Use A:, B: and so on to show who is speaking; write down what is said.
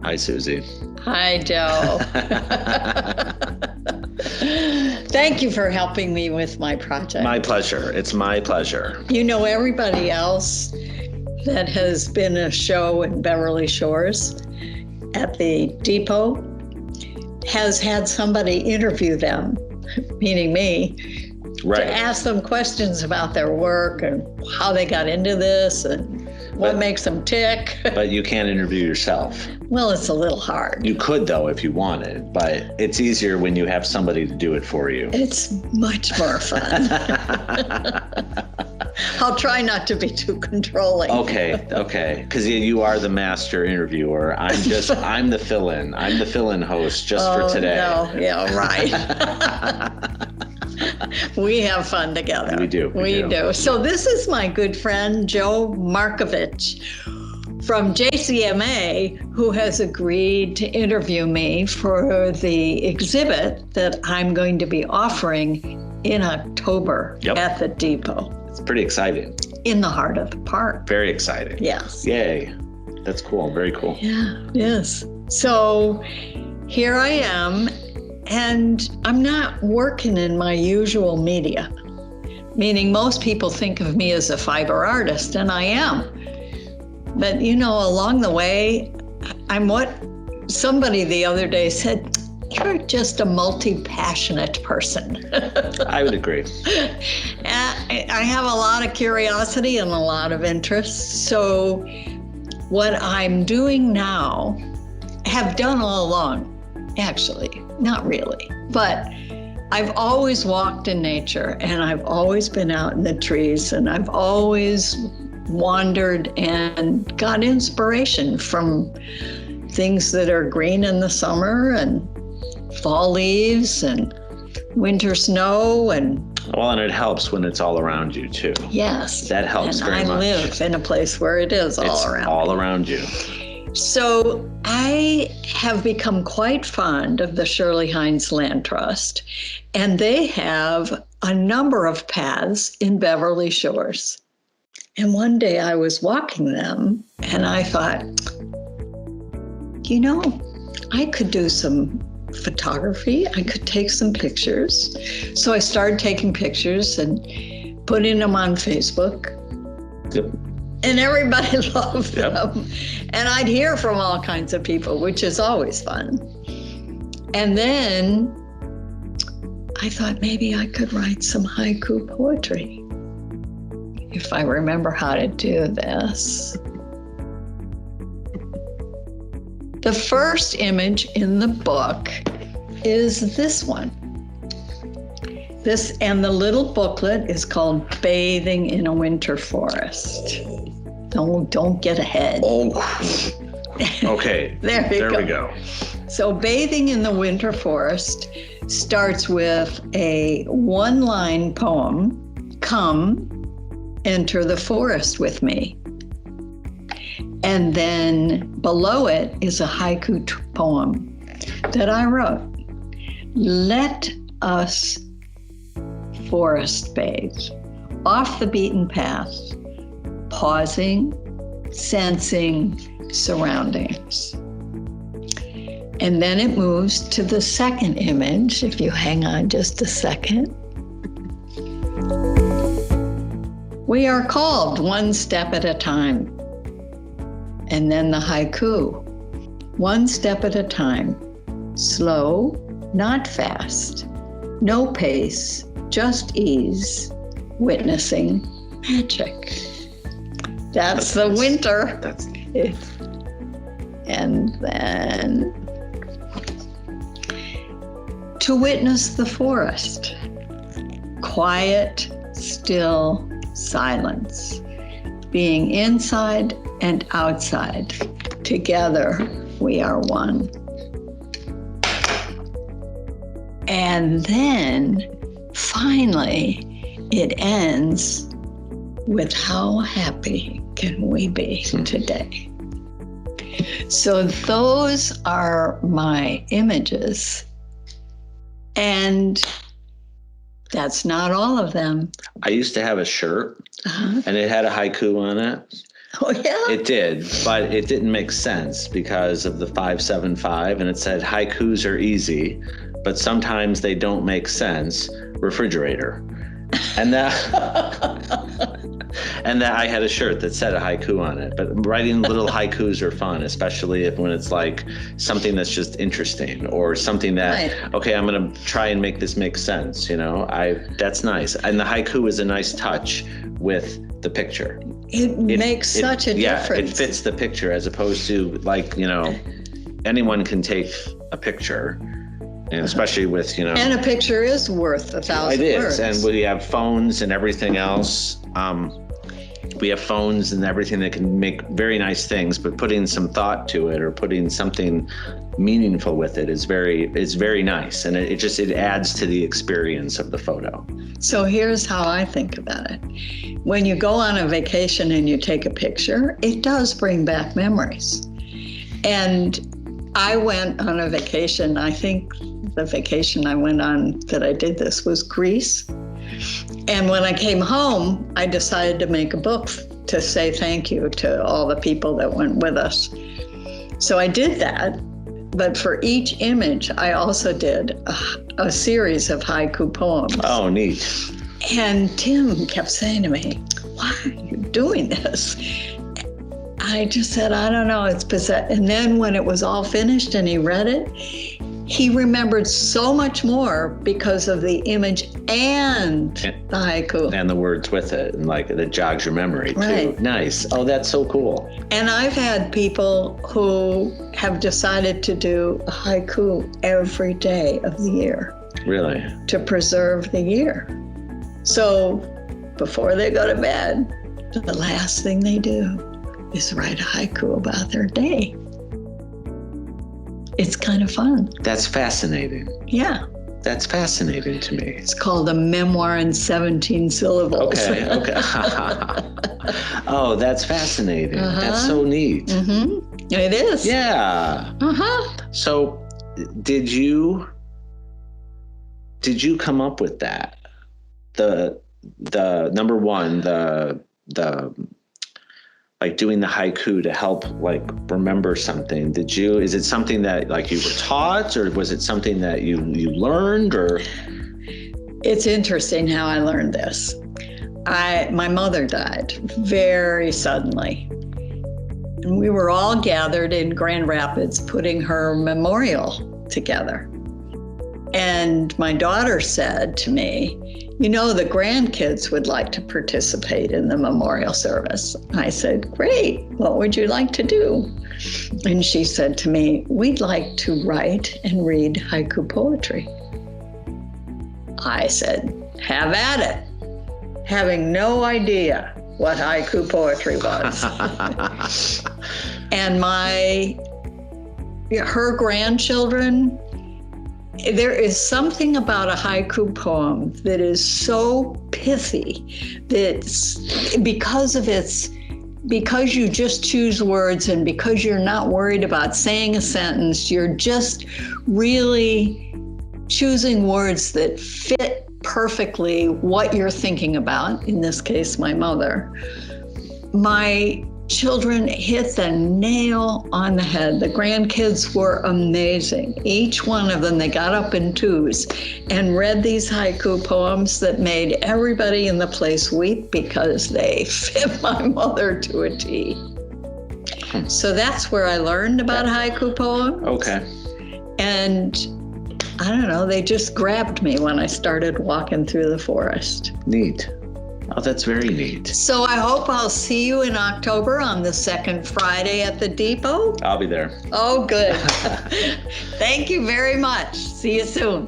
A: Hi, Suzy.
B: Hi, Joe. Thank you for helping me with my project.
A: My pleasure. It's my pleasure.
B: You know, everybody else that has been a show in Beverly Shores at the depot has had somebody interview them, meaning me,
A: Right.
B: to ask them questions about their work and how they got into this and what makes them tick.
A: But you can't interview yourself.
B: Well, it's a little hard.
A: You could, though, if you wanted, but it's easier when you have somebody to do it for you.
B: It's much more fun. I'll try not to be too controlling.
A: Okay. Because you are the master interviewer. I'm the fill-in. I'm the fill-in host just for today.
B: No. Yeah, right. We have fun together.
A: We do.
B: We do. So this is my good friend, Joe Markovich from JCMA, who has agreed to interview me for the exhibit that I'm going to be offering in October at the depot.
A: It's pretty exciting.
B: In the heart of the park.
A: Very exciting.
B: Yes.
A: Yay. That's cool. Very cool.
B: Yeah, yes. So here I am, and I'm not working in my usual media, meaning most people think of me as a fiber artist, and I am. But, you know, along the way, I'm what somebody the other day said, you're just a multi-passionate person.
A: I would agree.
B: I have a lot of curiosity and a lot of interest. So what I'm doing now, have done all along, actually, not really, but I've always walked in nature, and I've always been out in the trees, and I've always wandered and got inspiration from things that are green in the summer and fall leaves and winter snow. And
A: it helps when it's all around you too.
B: Yes.
A: That helps very much.
B: And I live in a place where it is all around.
A: It's all around you.
B: So I have become quite fond of the Shirley Hines Land Trust, and they have a number of paths in Beverly Shores. And one day I was walking them, and I thought, you know, I could do some photography. I could take some pictures. So I started taking pictures and putting them on Facebook.
A: Yep.
B: And everybody loved them. And I'd hear from all kinds of people, which is always fun. And then I thought maybe I could write some haiku poetry, if I remember how to do this. The first image in the book is this one. And the little booklet is called Bathing in a Winter Forest. Don't get ahead.
A: Oh, okay.
B: There
A: we go.
B: So Bathing in the Winter Forest starts with a one-line poem, Come, Enter the Forest with Me. And then below it is a haiku poem that I wrote. Let us forest bathe, off the beaten path, pausing, sensing surroundings. And then it moves to the second image, if you hang on just a second. We are called one step at a time. And then the haiku, one step at a time, slow, not fast, no pace, just ease, witnessing magic. That's the nice. Winter.
A: That's
B: and then to witness the forest, quiet, still silence, being inside and outside. Together, we are one. And then finally, it ends with how happy can we be today? So those are my images. And that's not all of them.
A: I used to have a shirt and it had a haiku on it.
B: Oh, yeah?
A: It did, but it didn't make sense because of the 575, and it said haikus are easy, but sometimes they don't make sense. Refrigerator. And that and that I had a shirt that said a haiku on it. But writing little haikus are fun, especially when it's like something that's just interesting or something that,
B: Right.
A: okay, I'm going to try and make this make sense. That's nice. And the haiku is a nice touch with the picture.
B: It makes such a difference.
A: It fits the picture as opposed to anyone can take a picture. And especially with,
B: And a picture is worth 1,000 words.
A: It is. And we have phones and everything else. We have phones and everything that can make very nice things, but putting some thought to it or putting something meaningful with it is very nice. And it adds to the experience of the photo.
B: So here's how I think about it. When you go on a vacation and you take a picture, it does bring back memories. And I went on a vacation. I think the vacation I went on that I did this was Greece. And when I came home, I decided to make a book to say thank you to all the people that went with us. So I did that. But for each image, I also did a series of haiku poems.
A: Oh, neat.
B: And Tim kept saying to me, why are you doing this? I just said, I don't know, it's possessed. And then when it was all finished and he read it, he remembered so much more because of the image and the haiku.
A: And the words with it, and that jogs your memory too.
B: Right.
A: Nice. Oh, that's so cool.
B: And I've had people who have decided to do a haiku every day of the year.
A: Really?
B: To preserve the year. So before they go to bed, the last thing they do is write a haiku about their day. It's kind of fun.
A: That's fascinating.
B: Yeah.
A: That's fascinating to me.
B: It's called a memoir in 17 syllables.
A: Okay. Oh, that's fascinating. That's so neat.
B: Mm-hmm. It is.
A: Yeah. So did you come up with that? The number one, the doing the haiku to help remember something. Is it something that you were taught, or was it something that you learned, or?
B: It's interesting how I learned this. My mother died very suddenly. And we were all gathered in Grand Rapids putting her memorial together. And my daughter said to me, the grandkids would like to participate in the memorial service. I said, great, what would you like to do? And she said to me, we'd like to write and read haiku poetry. I said, have at it, having no idea what haiku poetry was. And her grandchildren, there is something about a haiku poem that is so pithy that because you just choose words and because you're not worried about saying a sentence, you're just really choosing words that fit perfectly what you're thinking about. In this case, my mother. My children hit the nail on the head. The grandkids were amazing. Each one of them, they got up in twos and read these haiku poems that made everybody in the place weep because they fit my mother to a T. So that's where I learned about haiku poems.
A: Okay.
B: And I don't know, they just grabbed me when I started walking through the forest.
A: Neat. Oh, that's very neat.
B: So I hope I'll see you in October on the second Friday at the depot.
A: I'll be there.
B: Oh, good. Thank you very much. See you soon.